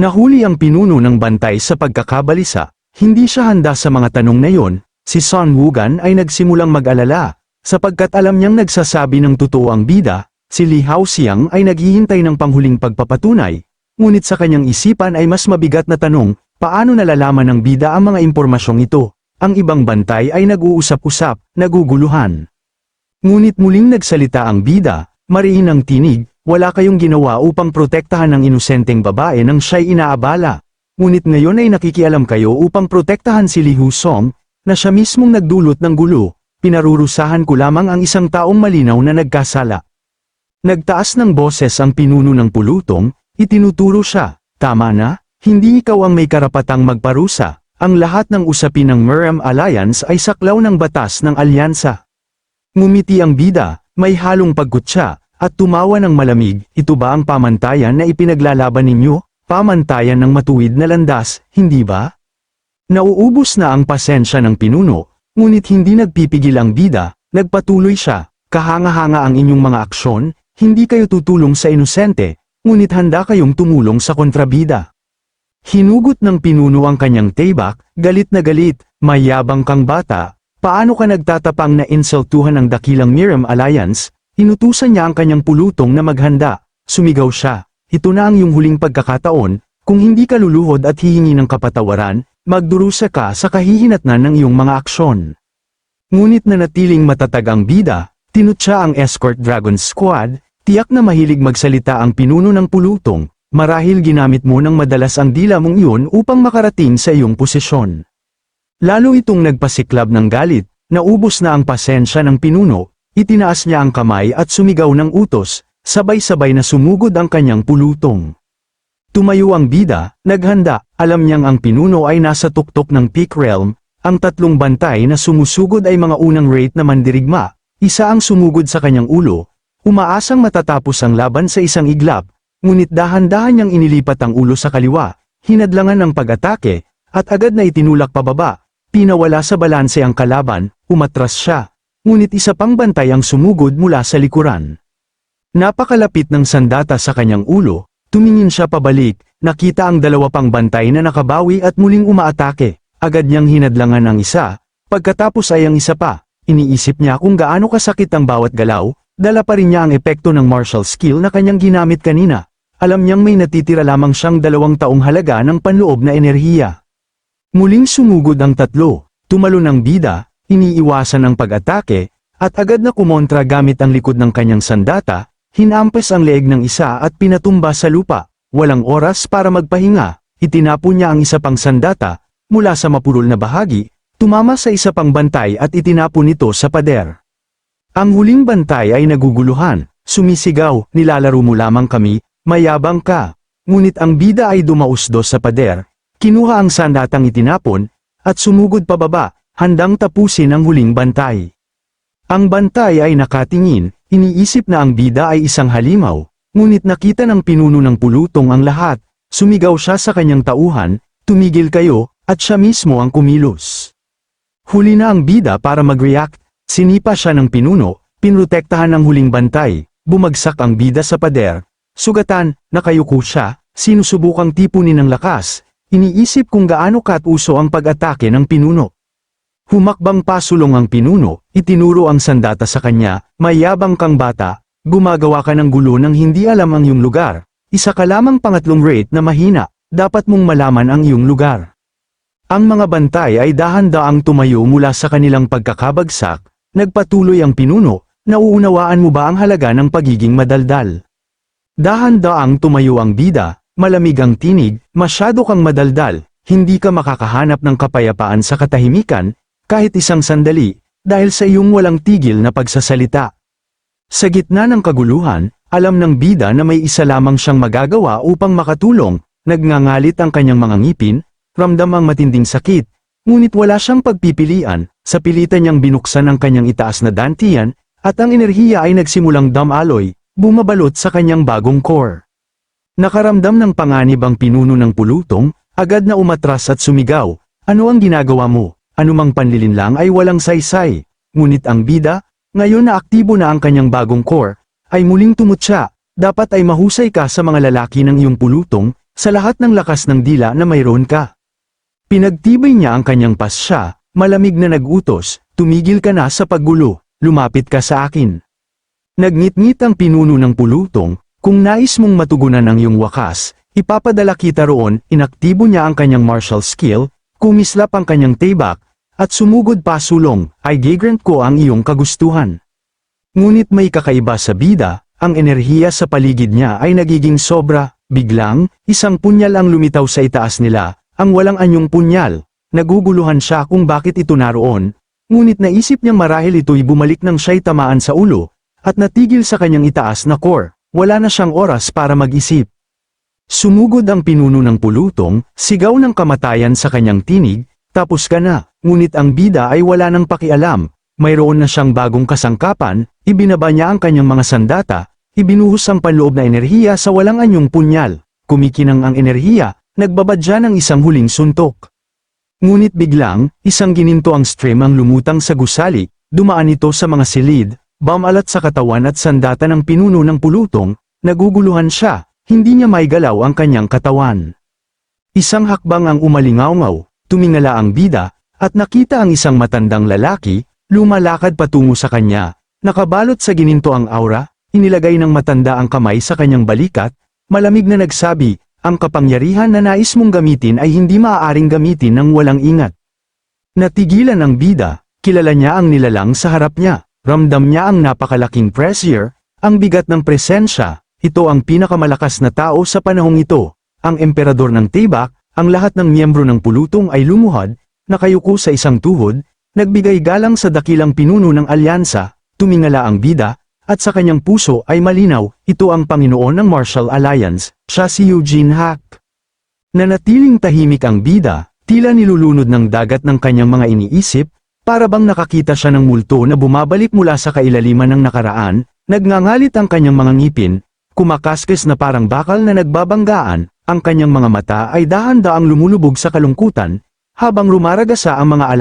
Nahuli ang pinuno ng bantay sa pagkakabalisa, hindi siya handa sa mga tanong na yon, Si Son Wugan ay nagsimulang mag-alala, sapagkat alam niyang nagsasabi ng totoo ang bida, si Li Haoxiang ay naghihintay ng panghuling pagpapatunay, ngunit sa kanyang isipan ay mas mabigat na tanong, paano nalalaman ng bida ang mga impormasyong ito? Ang ibang bantay ay nag-uusap-usap, naguguluhan. Ngunit muling nagsalita ang bida, mariin ang tinig, wala kayong ginawa upang protektahan ang inosenteng babae nang siya'y inaabala. Ngunit ngayon ay nakikialam kayo upang protektahan si Li Husong, na siya mismong nagdulot ng gulo, pinarurusahan ko lamang ang isang taong malinaw na nagkasala. Nagtaas ng boses ang pinuno ng pulutong, itinuturo siya, tama na, hindi ikaw ang may karapatang magparusa, ang lahat ng usapin ng Miram Alliance ay saklaw ng batas ng alyansa. Ngumiti ang bida, may halong pagkutsa, at tumawa ng malamig, ito ba ang pamantayan na ipinaglalaban ninyo? Pamantayan ng matuwid na landas, hindi ba? Nauubos na ang pasensya ng pinuno, ngunit hindi nagpipigil ang bida, nagpatuloy siya, kahanga-hanga ang inyong mga aksyon, hindi kayo tutulong sa inosente, ngunit handa kayong tumulong sa kontrabida. Hinugot ng pinuno ang kanyang tebak, galit na galit, mayabang kang bata, paano ka nagtatapang na insultuhan ang dakilang Miram Alliance? Inutusan niya ang kanyang pulutong na maghanda, sumigaw siya, ito na ang iyong huling pagkakataon, kung hindi ka luluhod at hihingi ng kapatawaran, magdurusa ka sa kahihinatnan ng iyong mga aksyon. Ngunit nanatiling matatag ang bida, tinutya ang escort dragon squad, tiyak na mahilig magsalita ang pinuno ng pulutong, marahil ginamit mo ng madalas ang dila mong iyon upang makarating sa iyong posisyon. Lalo itong nagpasiklab ng galit, naubos na ang pasensya ng pinuno, itinaas niya ang kamay at sumigaw ng utos, sabay-sabay na sumugod ang kanyang pulutong. Tumayo ang bida, naghanda, alam niyang ang pinuno ay nasa tuktok ng Peak Realm, ang tatlong bantay na sumusugod ay mga unang rate na mandirigma, isa ang sumugod sa kanyang ulo, umaasang matatapos ang laban sa isang iglap, ngunit dahan-dahan niyang inilipat ang ulo sa kaliwa, hinadlangan ng pag-atake, at agad na itinulak pababa, pinawala sa balanse ang kalaban, umatras siya. Ngunit isa pang bantay ang sumugod mula sa likuran. Napakalapit ng sandata sa kanyang ulo, tumingin siya pabalik, nakita ang dalawa pang bantay na nakabawi at muling umaatake, agad niyang hinadlangan ang isa, pagkatapos ay ang isa pa, iniisip niya kung gaano kasakit ang bawat galaw, dala pa rin niya ang epekto ng martial skill na kanyang ginamit kanina, alam niyang may natitira lamang siyang 2 taong halaga ng panloob na enerhiya. Muling sumugod ang tatlo, tumalo ng bida, iniiwasan ang pag-atake, at agad na kumontra gamit ang likod ng kanyang sandata, hinampas ang leeg ng isa at pinatumba sa lupa, walang oras para magpahinga, itinapon niya ang isa pang sandata, mula sa mapurol na bahagi, tumama sa isa pang bantay at itinapon ito sa pader. Ang huling bantay ay naguguluhan, sumisigaw, nilalaro mo lamang kami, mayabang ka, ngunit ang bida ay dumausdos sa pader, kinuha ang sandatang itinapon, at sumugod pababa, handang tapusin ang huling bantay. Ang bantay ay nakatingin, iniisip na ang bida ay isang halimaw, ngunit nakita ng pinuno ng pulutong ang lahat, sumigaw siya sa kanyang tauhan, tumigil kayo, at siya mismo ang kumilos. Huli na ang bida para mag-react, sinipa siya ng pinuno, pinrotektahan ang huling bantay, bumagsak ang bida sa pader, sugatan, nakayuko siya, sinusubukang tipunin ng lakas, iniisip kung gaano katuso ang pag-atake ng pinuno. Humakbang pasulong ang pinuno, itinuro ang sandata sa kanya, mayabang kang bata, gumagawa ka ng gulo nang hindi alam ang iyong lugar, isa ka lamang pangatlong rate na mahina, dapat mong malaman ang iyong lugar. Ang mga bantay ay dahan-daang tumayo mula sa kanilang pagkakabagsak, nagpatuloy ang pinuno, nauunawaan mo ba ang halaga ng pagiging madaldal? Dahan-daang tumayo ang bida, malamig ang tinig, masyado kang madaldal, hindi ka makakahanap ng kapayapaan sa katahimikan, kahit isang sandali, dahil sa iyong walang tigil na pagsasalita. Sa gitna ng kaguluhan, alam ng bida na may isa lamang siyang magagawa upang makatulong, nagngangalit ang kanyang mga ngipin, ramdam ang matinding sakit, ngunit wala siyang pagpipilian, sa pilitan niyang binuksan ang kanyang itaas na dantian, at ang enerhiya ay nagsimulang damaloy, bumabalot sa kanyang bagong core. Nakaramdam ng panganib ang pinuno ng pulutong, agad na umatras at sumigaw, ano ang ginagawa mo? Anumang panlilinlang ay walang saysay, ngunit ang bida, ngayon na aktibo na ang kanyang bagong core, ay muling tumutya, dapat ay mahusay ka sa mga lalaki ng iyong pulutong, sa lahat ng lakas ng dila na mayroon ka. Pinagtibay niya ang kanyang pasya, malamig na nag-utos, tumigil ka na sa paggulo, lumapit ka sa akin. Nagngit-ngit ang pinuno ng pulutong, kung nais mong matugunan ang iyong wakas, ipapadala kita roon, inaktibo niya ang kanyang martial skill, kumislap ang kanyang tibak, at sumugod pa sulong, ay gigrant ko ang iyong kagustuhan. Ngunit may kakaiba sa bida, ang enerhiya sa paligid niya ay nagiging sobra, biglang, isang punyal ang lumitaw sa itaas nila, ang walang anyong punyal. Naguguluhan siya kung bakit ito naroon, ngunit naisip niyang marahil ito'y bumalik nang siya'y tamaan sa ulo, at natigil sa kanyang itaas na core, wala na siyang oras para mag-isip. Sumugod ang pinuno ng pulutong, sigaw ng kamatayan sa kanyang tinig, tapos ka na, ngunit ang bida ay wala nang pakialam, mayroon na siyang bagong kasangkapan, ibinaba niya ang kanyang mga sandata, ibinuhos ang panloob na enerhiya sa walang anyong punyal, kumikinang ang enerhiya, nagbabadya ng isang huling suntok. Ngunit biglang, isang gininto ang stream ang lumutang sa gusali, dumaan ito sa mga silid, bumalat sa katawan at sandata ng pinuno ng pulutong, naguguluhan siya, hindi niya maigalaw ang kanyang katawan. Isang hakbang ang umalingaw-ngaw, tumingala ang bida, at nakita ang isang matandang lalaki, lumalakad patungo sa kanya, nakabalot sa gininto ang aura, inilagay ng matanda ang kamay sa kanyang balikat, malamig na nagsabi, ang kapangyarihan na nais mong gamitin ay hindi maaaring gamitin ng walang ingat. Natigilan ang bida, kilala niya ang nilalang sa harap niya, ramdam niya ang napakalaking pressure, ang bigat ng presensya, ito ang pinakamalakas na tao sa panahong ito, ang emperador ng Tibak, ang lahat ng miyembro ng pulutong ay lumuhad, nakayuko sa isang tuhod, nagbigay galang sa dakilang pinuno ng alyansa, tumingala ang bida, at sa kanyang puso ay malinaw, ito ang Panginoon ng Martial Alliance, siya si Eugene Hack. Nanatiling tahimik ang bida, tila nilulunod ng dagat ng kanyang mga iniisip, para bang nakakita siya ng multo na bumabalik mula sa kailaliman ng nakaraan, nagngangalit ang kanyang mga ngipin, kumakaskes na parang bakal na nagbabanggaan, ang kanyang mga mata ay dahan-daang lumulubog sa kalungkutan, habang rumaragasa ang mga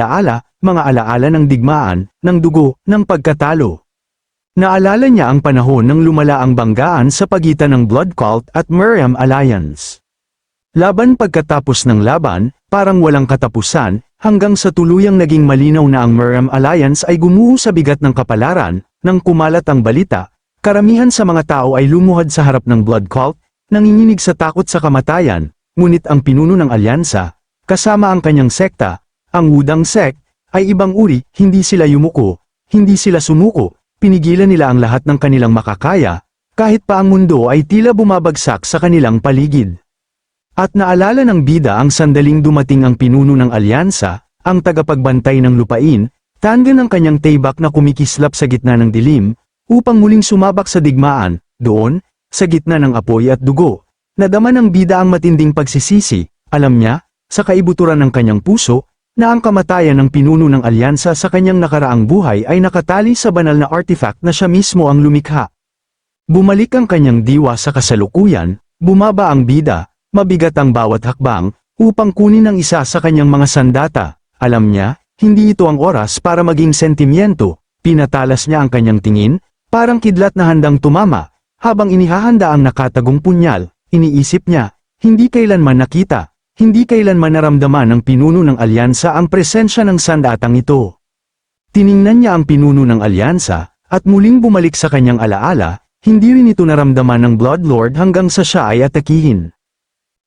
alaala ng digmaan, ng dugo, ng pagkatalo. Naalala niya ang panahon nang lumala ang banggaan sa pagitan ng Blood Cult at Miriam Alliance. Laban pagkatapos ng laban, parang walang katapusan, hanggang sa tuluyang naging malinaw na ang Miriam Alliance ay gumuho sa bigat ng kapalaran, nang kumalat ang balita, karamihan sa mga tao ay lumuhad sa harap ng Blood Cult, nanginginig sa takot sa kamatayan, ngunit ang pinuno ng alyansa, kasama ang kanyang sekta, ang Wudang Sect, ay ibang uri, hindi sila yumuko, hindi sila sumuko, pinigilan nila ang lahat ng kanilang makakaya, kahit pa ang mundo ay tila bumabagsak sa kanilang paligid. At naalala ng bida ang sandaling dumating ang pinuno ng alyansa, ang tagapagbantay ng lupain, tangan ng kanyang tibak na kumikislap sa gitna ng dilim, upang muling sumabak sa digmaan, doon, sa gitna ng apoy at dugo. Nadama ng bida ang matinding pagsisisi, alam niya, sa kaibuturan ng kanyang puso, na ang kamatayan ng pinuno ng alyansa sa kanyang nakaraang buhay ay nakatali sa banal na artifact na siya mismo ang lumikha. Bumalik ang kanyang diwa sa kasalukuyan, bumaba ang bida, mabigat ang bawat hakbang, upang kunin ang isa sa kanyang mga sandata. Alam niya, hindi ito ang oras para maging sentimiento, pinatalas niya ang kanyang tingin, parang kidlat na handang tumama, habang inihahanda ang nakatagong punyal, iniisip niya, hindi kailanman nakita. Hindi kailanman naramdaman ng pinuno ng alyansa ang presensya ng sandatang ito. Tiningnan niya ang pinuno ng alyansa, at muling bumalik sa kanyang alaala, hindi rin ito naramdaman ng Blood Lord hanggang sa siya ay atakihin.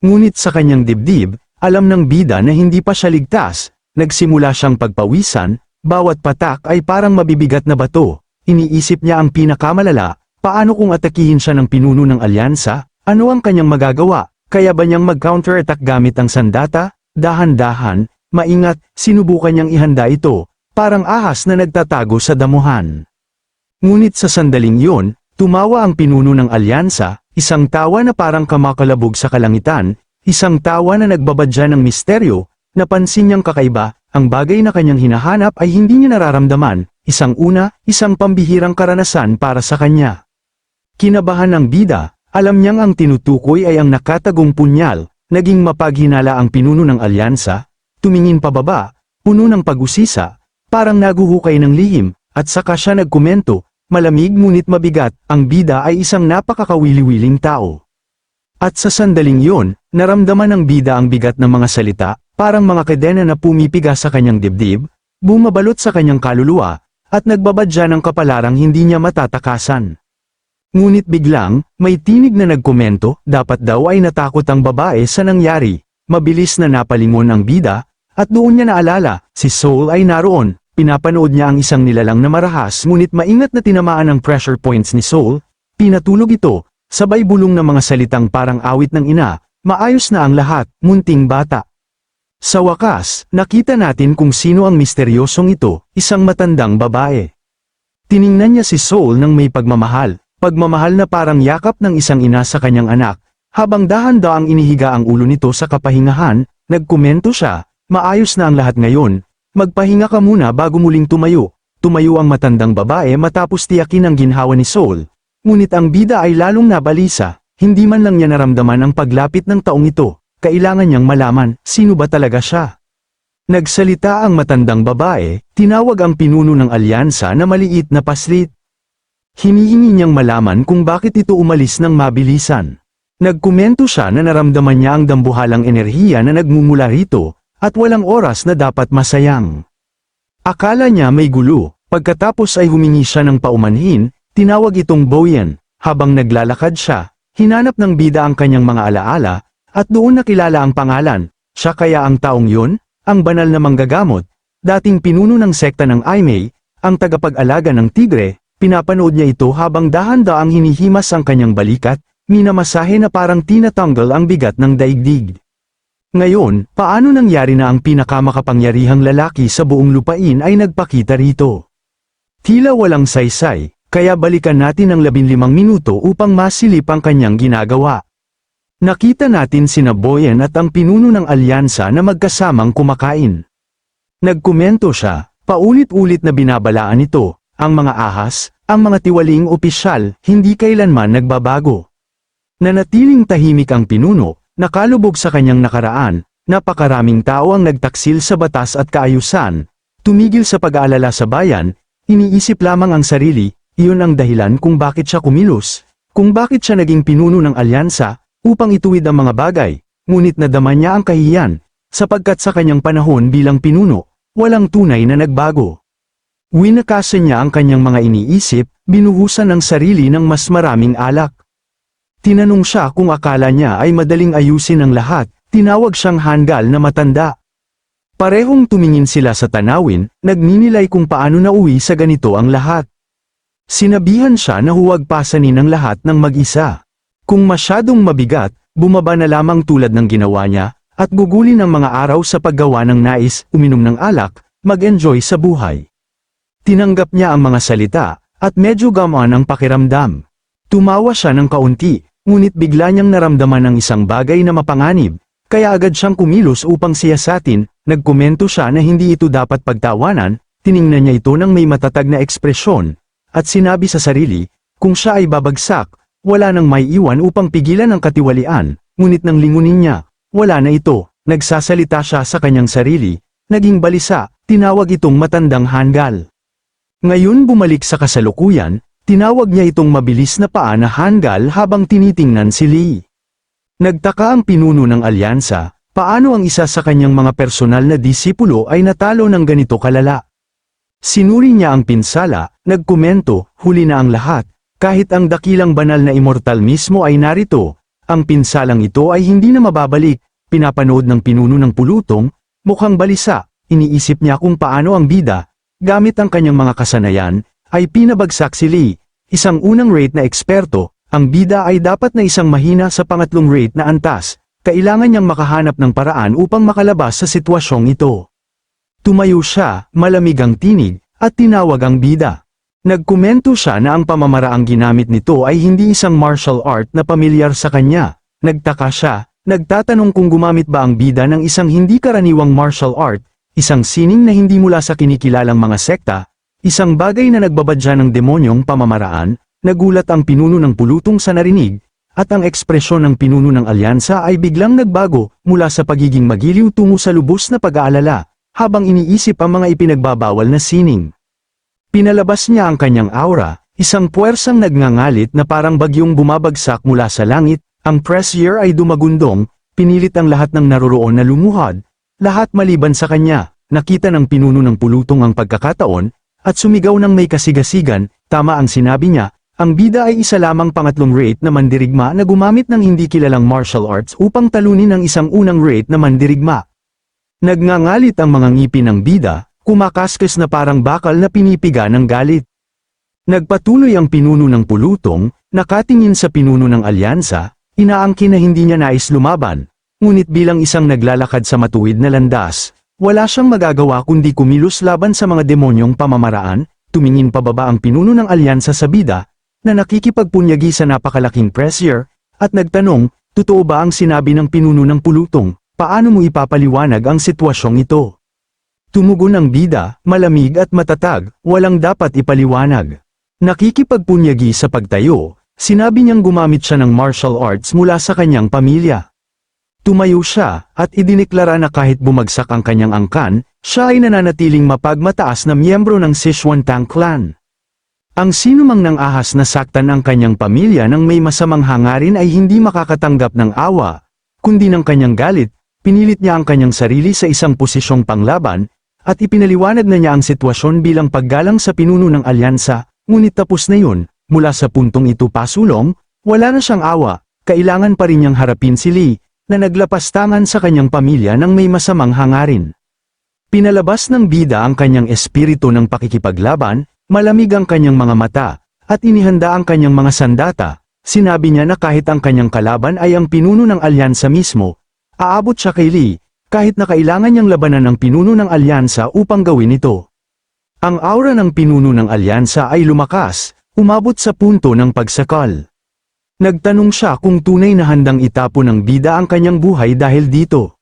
Ngunit sa kanyang dibdib, alam ng bida na hindi pa siya ligtas, nagsimula siyang pagpawisan, bawat patak ay parang mabibigat na bato, iniisip niya ang pinakamalala, paano kung atakihin siya ng pinuno ng alyansa, ano ang kanyang magagawa? Kaya ba niyang mag-counterattack gamit ang sandata? Dahan-dahan, maingat, sinubukan niyang ihanda ito, parang ahas na nagtatago sa damuhan. Ngunit sa sandaling yun, tumawa ang pinuno ng alyansa, isang tawa na parang kamakalabog sa kalangitan, isang tawa na nagbabadya ng misteryo, napansin niyang kakaiba, ang bagay na kanyang hinahanap ay hindi niya nararamdaman, isang pambihirang karanasan para sa kanya. Kinabahan ng bida. Alam niyang ang tinutukoy ay ang nakatagong punyal, naging mapaghinala ang pinuno ng alyansa, tumingin pababa, puno ng pag-usisa, parang naguhukay ng lihim, at saka siya nagkomento, malamig ngunit mabigat, ang bida ay isang napakakawili-wiling tao. At sa sandaling yon, naramdaman ng bida ang bigat ng mga salita, parang mga kadena na pumipiga sa kanyang dibdib, bumabalot sa kanyang kaluluwa, at nagbabadya ng kapalarang hindi niya matatakasan. Ngunit biglang, may tinig na nagkomento, dapat daw ay natakot ang babae sa nangyari. Mabilis na napalingon ang bida, at doon niya naalala, si Soul ay naroon. Pinapanood niya ang isang nilalang na marahas ngunit maingat na tinamaan ang pressure points ni Soul. Pinatulog ito, sabay bulong ng mga salitang parang awit ng ina, maayos na ang lahat, munting bata. Sa wakas, nakita natin kung sino ang misteryosong ito, isang matandang babae. Tiningnan niya si Soul ng may pagmamahal na parang yakap ng isang ina sa kanyang anak. Habang dahan-daang inihiga ang ulo nito sa kapahingahan, nagkomento siya, maayos na ang lahat ngayon, magpahinga ka muna bago muling tumayo. Tumayo ang matandang babae matapos tiyakin ang ginhawa ni Soul. Ngunit ang bida ay lalong nabalisa, hindi man lang niya naramdaman ang paglapit ng taong ito, kailangan niyang malaman, sino ba talaga siya. Nagsalita ang matandang babae, tinawag ang pinuno ng alyansa na maliit na paslit. Hinihingi niyang malaman kung bakit ito umalis ng mabilisan. Nagkomento siya na naramdaman niya ang dambuhalang enerhiya na nagmumula rito, at walang oras na dapat masayang. Akala niya may gulo, pagkatapos ay humingi siya ng paumanhin, tinawag itong Boyan. Habang naglalakad siya, hinanap ng bida ang kanyang mga alaala, at doon nakilala ang pangalan. Siya kaya ang taong yun, ang banal na manggagamot, dating pinuno ng sekta ng Aimei, ang tagapag-alaga ng tigre. Pinapanood niya ito habang dahan-daang hinihimas ang kanyang balikat, minamasahe na parang tinatanggal ang bigat ng daigdig. Ngayon, paano nangyari na ang pinakamakapangyarihang lalaki sa buong lupain ay nagpakita rito? Tila walang saysay, kaya balikan natin ang 15 minuto upang masilip ang kanyang ginagawa. Nakita natin sina Boyan at ang pinuno ng alyansa na magkasamang kumakain. Nagkomento siya, paulit-ulit na binabalaan ito, ang mga ahas, ang mga tiwaling opisyal, hindi kailanman nagbabago. Nanatiling tahimik ang pinuno, nakalubog sa kanyang nakaraan, napakaraming tao ang nagtaksil sa batas at kaayusan, tumigil sa pag-aalala sa bayan, iniisip lamang ang sarili, iyon ang dahilan kung bakit siya kumilos, kung bakit siya naging pinuno ng alyansa, upang ituwid ang mga bagay, ngunit nadama niya ang kahihiyan, sapagkat sa kanyang panahon bilang pinuno, walang tunay na nagbago. Winakasan niya ang kanyang mga iniisip, binuhusan ang sarili ng mas maraming alak. Tinanong siya kung akala niya ay madaling ayusin ang lahat, tinawag siyang hanggal na matanda. Parehong tumingin sila sa tanawin, nagninilay kung paano nauwi sa ganito ang lahat. Sinabihan siya na huwag pasanin ang lahat ng mag-isa. Kung masyadong mabigat, bumaba na lamang tulad ng ginawa niya, at gugulin ang mga araw sa paggawa ng nais, uminom ng alak, mag-enjoy sa buhay. Tinanggap niya ang mga salita, at medyo gamaan ang pakiramdam. Tumawa siya ng kaunti. Ngunit bigla niyang naramdaman ang isang bagay na mapanganib, kaya agad siyang kumilos upang siyasatin, nagkomento siya na hindi ito dapat pagtawanan, tiningnan niya ito ng may matatag na ekspresyon, at sinabi sa sarili, kung siya ay babagsak, wala nang may iwan upang pigilan ang katiwalian, ngunit nang lingunin niya, wala na ito, nagsasalita siya sa kanyang sarili, naging balisa, tinawag itong matandang hanggal. Ngayon bumalik sa kasalukuyan, tinawag niya itong mabilis na paa na hanggal habang tinitingnan si Lee. Nagtaka ang pinuno ng alyansa, paano ang isa sa kanyang mga personal na disipulo ay natalo ng ganito kalala. Sinuri niya ang pinsala, nagkomento, huli na ang lahat, kahit ang dakilang banal na immortal mismo ay narito, ang pinsalang ito ay hindi na mababalik, pinapanood ng pinuno ng pulutong, mukhang balisa, iniisip niya kung paano ang bida, gamit ang kanyang mga kasanayan, ay pinabagsak si Lee, isang unang rate na eksperto, ang bida ay dapat na isang mahina sa pangatlong rate na antas, kailangan niyang makahanap ng paraan upang makalabas sa sitwasyong ito. Tumayo siya, malamig ang tinig, at tinawag ang bida. Nagkomento siya na ang pamamaraang ginamit nito ay hindi isang martial art na pamilyar sa kanya. Nagtaka siya, nagtatanong kung gumamit ba ang bida ng isang hindi karaniwang martial art, isang sining na hindi mula sa kinikilalang mga sekta, isang bagay na nagbabadya ng demonyong pamamaraan. Nagulat ang pinuno ng pulutong sa narinig, at ang ekspresyon ng pinuno ng alyansa ay biglang nagbago mula sa pagiging magiliw tungo sa lubos na pag-aalala, habang iniisip ang mga ipinagbabawal na sining. Pinalabas niya ang kanyang aura, isang puwersang nagngangalit na parang bagyong bumabagsak mula sa langit, ang pressure ay dumagundong, pinilit ang lahat ng naroroon na lumuhad, lahat maliban sa kanya, nakita ng pinuno ng pulutong ang pagkakataon, at sumigaw ng may kasigasigan. Tama ang sinabi niya, ang bida ay isa lamang pangatlong rate na mandirigma na gumamit ng hindi kilalang martial arts upang talunin ang isang unang rate na mandirigma. Nagngangalit ang mga ngipin ng bida, kumakaskas na parang bakal na pinipiga ng galit. Nagpatuloy ang pinuno ng pulutong, nakatingin sa pinuno ng alyansa, inaangkin na hindi niya nais lumaban, ngunit bilang isang naglalakad sa matuwid na landas, wala siyang magagawa kundi kumilos laban sa mga demonyong pamamaraan. Tumingin pababa ang pinuno ng alyansa sa bida, na nakikipagpunyagi sa napakalaking pressure, at nagtanong, totoo ba ang sinabi ng pinuno ng pulutong, paano mo ipapaliwanag ang sitwasyong ito? Tumugon ang bida, malamig at matatag, walang dapat ipaliwanag. Nakikipagpunyagi sa pagtayo, sinabi niyang gumamit siya ng martial arts mula sa kanyang pamilya. Tumayo siya, at idineklara na kahit bumagsak ang kanyang angkan, siya ay nananatiling mapagmataas na miyembro ng Sichuan-Tang clan. Ang sinumang nang ahas na saktan ang kanyang pamilya ng may masamang hangarin ay hindi makakatanggap ng awa, kundi ng kanyang galit. Pinilit niya ang kanyang sarili sa isang posisyong panglaban, at ipinaliwanag na niya ang sitwasyon bilang paggalang sa pinuno ng alyansa, ngunit tapos na yun, mula sa puntong ito pasulong, wala na siyang awa, kailangan pa rin niyang harapin si Lee, na naglapastangan sa kanyang pamilya ng may masamang hangarin. Pinalabas ng bida ang kanyang espiritu ng pakikipaglaban, malamig ang kanyang mga mata, at inihanda ang kanyang mga sandata. Sinabi niya na kahit ang kanyang kalaban ay ang pinuno ng alyansa mismo, aabot siya kay Lee, kahit na kailangan niyang labanan ang pinuno ng alyansa upang gawin ito. Ang aura ng pinuno ng alyansa ay lumakas, umabot sa punto ng pagsakal. Nagtanong siya kung tunay na handang itapon ng bida ang kanyang buhay dahil dito.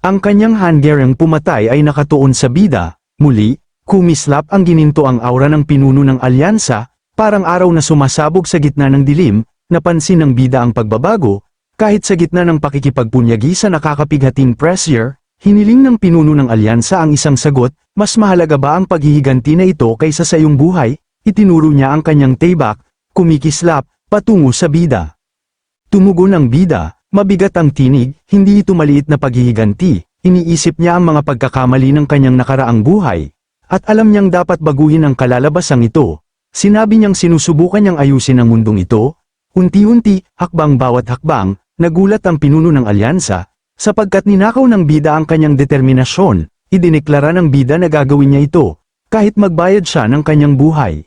Ang kanyang handgerang pumatay ay nakatuon sa bida, muli, kumislap ang gininto ang aura ng pinuno ng alyansa, parang araw na sumasabog sa gitna ng dilim. Napansin ng bida ang pagbabago, kahit sa gitna ng pakikipagpunyagi sa nakakapighating pressure, hiniling ng pinuno ng alyansa ang isang sagot, mas mahalaga ba ang paghihiganti na ito kaysa sa iyong buhay? Itinuro niya ang kanyang taybak, kumikislap, patungo sa bida. Tumugon ang bida, mabigat ang tinig, hindi ito maliit na paghihiganti, iniisip niya ang mga pagkakamali ng kanyang nakaraang buhay. At alam niyang dapat baguhin ang kalalabasang ito. Sinabi niyang sinusubukan niyang ayusin ang mundong ito. Unti-unti, hakbang bawat hakbang, nagulat ang pinuno ng alyansa, sapagkat ninakaw ng bida ang kanyang determinasyon. Idineklara ng bida na gagawin niya ito, kahit magbayad siya ng kanyang buhay.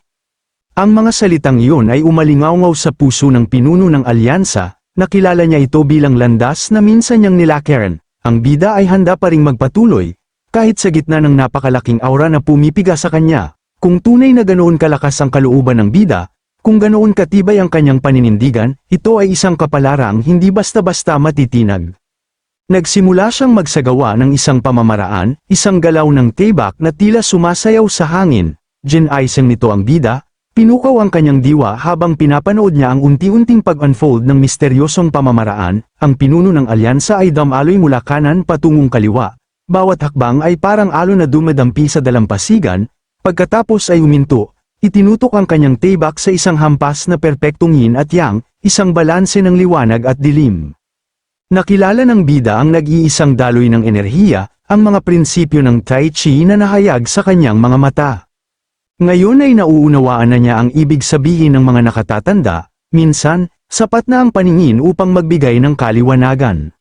Ang mga salitang iyon ay umalingaw-ngaw sa puso ng pinuno ng alyansa, nakilala niya ito bilang landas na minsan niyang nilakaran. Ang bida ay handa pa ring magpatuloy, kahit sa gitna ng napakalaking aura na pumipiga sa kanya. Kung tunay na ganoon kalakas ang kalooban ng bida, kung ganoon katibay ang kanyang paninindigan, ito ay isang kapalarang hindi basta-basta matitinag. Nagsimula siyang magsagawa ng isang pamamaraan, isang galaw ng taybak na tila sumasayaw sa hangin. Ginaisang nito ang bida, pinukaw ang kanyang diwa habang pinapanood niya ang unti-unting pag-unfold ng misteryosong pamamaraan. Ang pinuno ng alyansa ay damaloy mula kanan patungong kaliwa. Bawat hakbang ay parang alon na dumadampi sa dalampasigan. Pagkatapos ay huminto, itinutok ang kanyang taybak sa isang hampas na perpektong yin at yang, isang balanse ng liwanag at dilim. Nakilala ng bida ang nag-iisang daloy ng enerhiya, ang mga prinsipyo ng Tai Chi na nahayag sa kanyang mga mata. Ngayon ay nauunawaan na niya ang ibig sabihin ng mga nakatatanda, minsan, sapat na ang paningin upang magbigay ng kaliwanagan.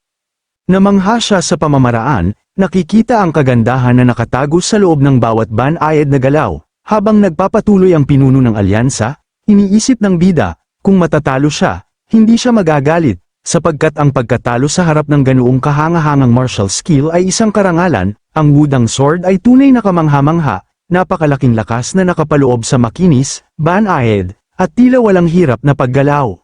Namangha siya sa pamamaraan, nakikita ang kagandahan na nakatago sa loob ng bawat banayad na galaw. Habang nagpapatuloy ang pinuno ng alyansa, iniisip ng bida, kung matatalo siya, hindi siya magagalit, sapagkat ang pagkatalo sa harap ng ganoong kahangahangang martial skill ay isang karangalan. Ang wudang sword ay tunay na kamangha-mangha, napakalaking lakas na nakapaloob sa makinis, banayad, at tila walang hirap na paggalaw.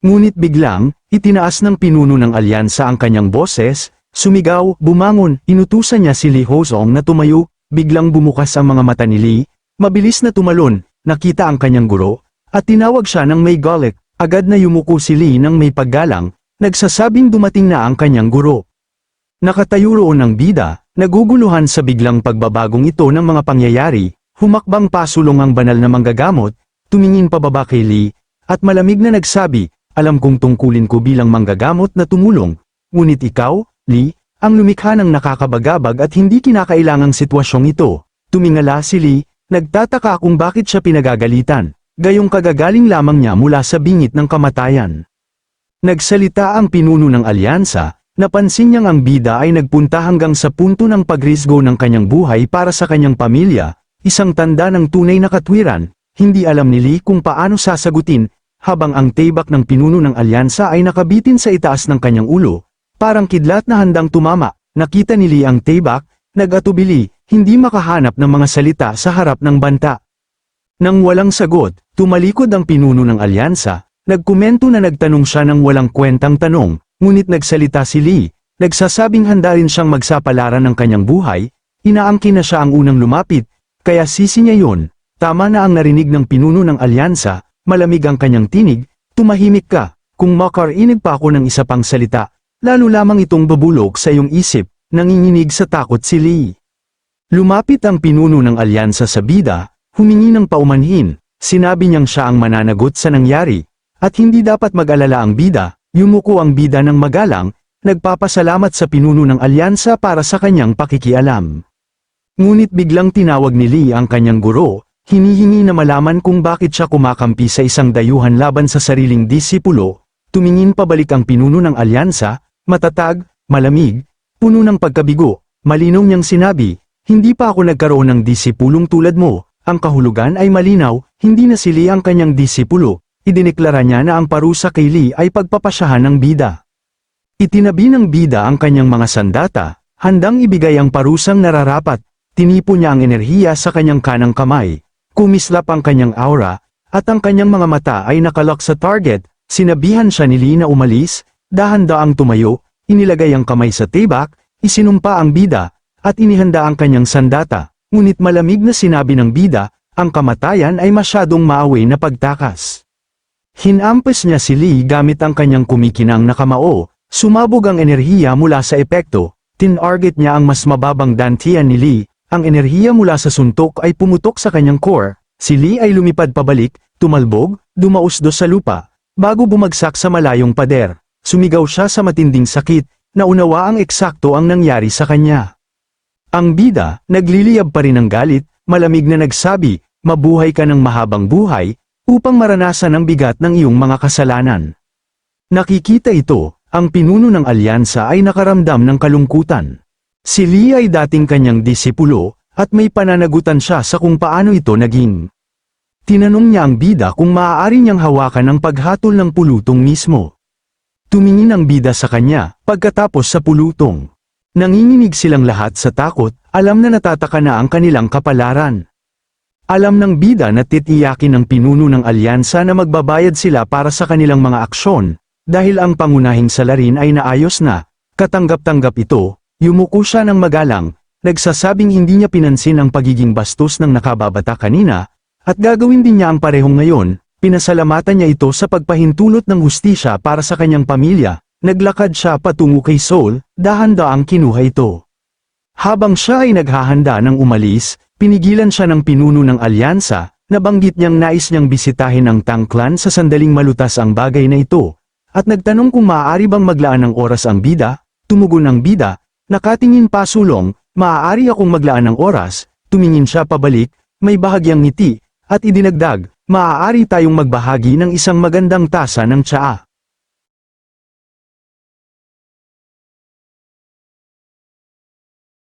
Ngunit biglang, itinaas ng pinuno ng alyansa ang kanyang boses, sumigaw, bumangon, inutusan niya si Lee Hozong na tumayo, biglang bumukas ang mga mata ni Lee, mabilis na tumalon, nakita ang kanyang guro, at tinawag siya ng may galit. Agad na yumuko si Lee ng may paggalang, nagsasabing dumating na ang kanyang guro. Nakatayo roon ang bida, naguguluhan sa biglang pagbabagong ito ng mga pangyayari, humakbang pasulong ang banal na manggagamot, tumingin pababa kay Lee, at malamig na nagsabi, alam kong tungkulin ko bilang manggagamot na tumulong, ngunit ikaw, Lee, ang lumikha ng nakakabagabag at hindi kinakailangang sitwasyong ito. Tumingala si Lee, nagtataka kung bakit siya pinagagalitan, gayong kagagaling lamang niya mula sa bingit ng kamatayan. Nagsalita ang pinuno ng alyansa, napansin niyang ang bida ay nagpunta hanggang sa punto ng pagrisgo ng kanyang buhay para sa kanyang pamilya, isang tanda ng tunay na katwiran. Hindi alam ni Lee kung paano sasagutin, habang ang tibak ng pinuno ng alyansa ay nakabitin sa itaas ng kanyang ulo, parang kidlat na handang tumama. Nakita ni Lee ang tibak, nag-atubili, hindi makahanap ng mga salita sa harap ng banta. Nang walang sagot, tumalikod ang pinuno ng alyansa, nagkomento na nagtanong siya ng walang kwentang tanong, ngunit nagsalita si Lee, nagsasabing handa rin siyang magsapalaran ng kanyang buhay, inaangkin na siya ang unang lumapit, kaya sisi niya yun. Tama na ang narinig ng pinuno ng alyansa, malamig ang kanyang tinig, tumahimik ka, kung makarinig pa ako ng isa pang salita, lalo lamang itong babulok sa iyong isip, nanginginig sa takot si Lee. Lumapit ang pinuno ng alyansa sa bida, humingi ng paumanhin, sinabi niyang siya ang mananagot sa nangyari, at hindi dapat mag-alala ang bida, yumuko ang bida ng magalang, nagpapasalamat sa pinuno ng alyansa para sa kanyang pakikialam. Ngunit biglang tinawag ni Lee ang kanyang guro, hinihingi na malaman kung bakit siya kumakampi sa isang dayuhan laban sa sariling disipulo. Tumingin pabalik ang pinuno ng alyansa, matatag, malamig, puno ng pagkabigo, malinaw niyang sinabi, hindi pa ako nagkaroon ng disipulong tulad mo, ang kahulugan ay malinaw, hindi na si Lee ang kanyang disipulo, idineklara niya na ang parusa kay Lee ay pagpapasyahan ng bida. Itinabi ng bida ang kanyang mga sandata, handang ibigay ang parusang nararapat, tinipo niya ang enerhiya sa kanyang kanang kamay. Kumislap ang kanyang aura, at ang kanyang mga mata ay nakalock sa target, sinabihan siya ni Lee na umalis, dahan-daang tumayo, inilagay ang kamay sa tibak, isinumpa ang bida, at inihanda ang kanyang sandata, ngunit malamig na sinabi ng bida, ang kamatayan ay masyadong maawi na pagtakas. Hinampas niya si Lee gamit ang kanyang kumikinang na kamao, sumabog ang enerhiya mula sa epekto, tinarget niya ang mas mababang dantian ni Lee. Ang enerhiya mula sa suntok ay pumutok sa kanyang core, si Lee ay lumipad pabalik, tumalbog, dumausdos sa lupa, bago bumagsak sa malayong pader. Sumigaw siya sa matinding sakit, naunawa ang eksakto ang nangyari sa kanya. Ang bida, nagliliyab pa rin ng galit, malamig na nagsabi, mabuhay ka ng mahabang buhay, upang maranasan ang bigat ng iyong mga kasalanan. Nakikita ito, ang pinuno ng alyansa ay nakaramdam ng kalungkutan. Si Lee ay dating kanyang disipulo, at may pananagutan siya sa kung paano ito naging. Tinanong niya ang bida kung maaari niyang hawakan ang paghatol ng pulutong mismo. Tumingin ang bida sa kanya, pagkatapos sa pulutong. Nanginginig silang lahat sa takot, alam na natataka na ang kanilang kapalaran. Alam ng bida na titiyakin ng pinuno ng alyansa na magbabayad sila para sa kanilang mga aksyon, dahil ang pangunahing salarin ay naayos na, katanggap-tanggap ito. Yumuko siya ng magalang, nagsasabing hindi niya pinansin ang pagiging bastos ng nakababata kanina, at gagawin din niya ang parehong ngayon. Pinasalamatan niya ito sa pagpahintulot ng hustisya para sa kanyang pamilya. Naglakad siya patungo kay Seoul, dahan-daang kinuha ito. Habang siya ay naghahanda ng umalis, pinigilan siya ng pinuno ng alyansa, nabanggit niyang nais niyang bisitahin ang Tang clan sa sandaling malutas ang bagay na ito, at nagtanong kung maaari bang maglaan ng oras ang bida. Tumugon ang bida, nakatingin pa sulong, maaari akong maglaan ng oras. Tumingin siya pabalik, may bahagyang ngiti, at idinagdag, maaari tayong magbahagi ng isang magandang tasa ng tsaa.